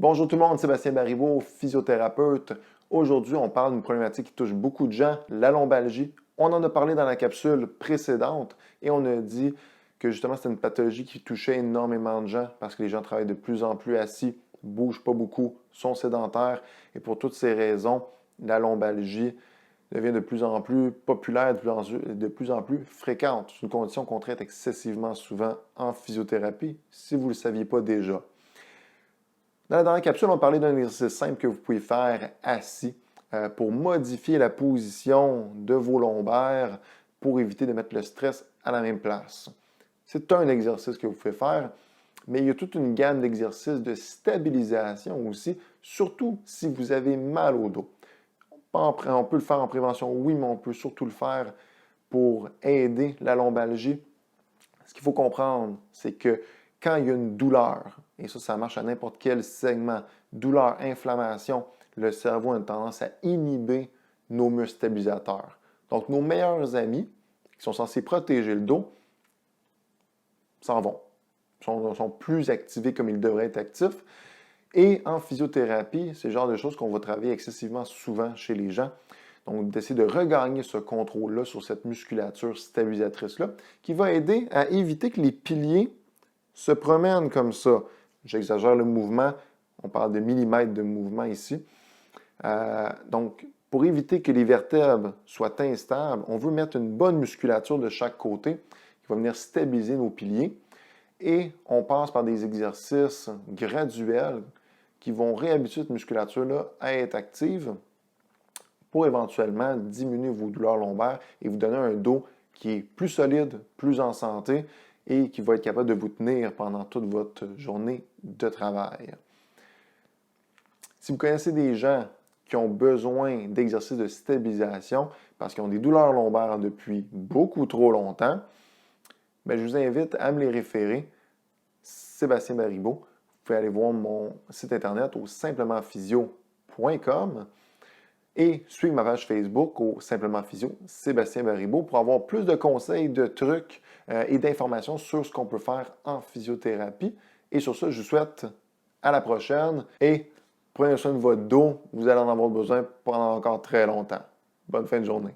Bonjour tout le monde, Sébastien Baribeau, physiothérapeute. Aujourd'hui, on parle d'une problématique qui touche beaucoup de gens, la lombalgie. On en a parlé dans la capsule précédente et on a dit que justement c'était une pathologie qui touchait énormément de gens parce que les gens travaillent de plus en plus assis, bougent pas beaucoup, sont sédentaires et pour toutes ces raisons, la lombalgie devient de plus en plus populaire, de plus en plus fréquente. C'est une condition qu'on traite excessivement souvent en physiothérapie, si vous ne le saviez pas déjà. Dans la dernière capsule, on parlait d'un exercice simple que vous pouvez faire assis pour modifier la position de vos lombaires pour éviter de mettre le stress à la même place. C'est un exercice que vous pouvez faire, mais il y a toute une gamme d'exercices de stabilisation aussi, surtout si vous avez mal au dos. On peut le faire en prévention, oui, mais on peut surtout le faire pour aider la lombalgie. Ce qu'il faut comprendre, c'est que quand il y a une douleur, et ça marche à n'importe quel segment, douleur, inflammation, le cerveau a une tendance à inhiber nos muscles stabilisateurs. Donc, nos meilleurs amis, qui sont censés protéger le dos, s'en vont, sont plus activés comme ils devraient être actifs. Et en physiothérapie, c'est le genre de choses qu'on va travailler excessivement souvent chez les gens. Donc, d'essayer de regagner ce contrôle-là sur cette musculature stabilisatrice-là, qui va aider à éviter que les piliers se promènent comme ça. J'exagère le mouvement, on parle de millimètres de mouvement ici. Donc, pour éviter que les vertèbres soient instables, on veut mettre une bonne musculature de chaque côté qui va venir stabiliser nos piliers. Et on passe par des exercices graduels qui vont réhabituer cette musculature-là à être active pour éventuellement diminuer vos douleurs lombaires et vous donner un dos qui est plus solide, plus en santé et qui va être capable de vous tenir pendant toute votre journée de travail. Si vous connaissez des gens qui ont besoin d'exercices de stabilisation parce qu'ils ont des douleurs lombaires depuis beaucoup trop longtemps, bien, je vous invite à me les référer. Sébastien Baribeau. Vous pouvez aller voir mon site internet au simplementphysio.com et suivre ma page Facebook au Simplement Physio, Sébastien Baribeau, pour avoir plus de conseils, de trucs et d'informations sur ce qu'on peut faire en physiothérapie. Et sur ça, je vous souhaite à la prochaine et prenez soin de votre dos. Vous allez en avoir besoin pendant encore très longtemps. Bonne fin de journée.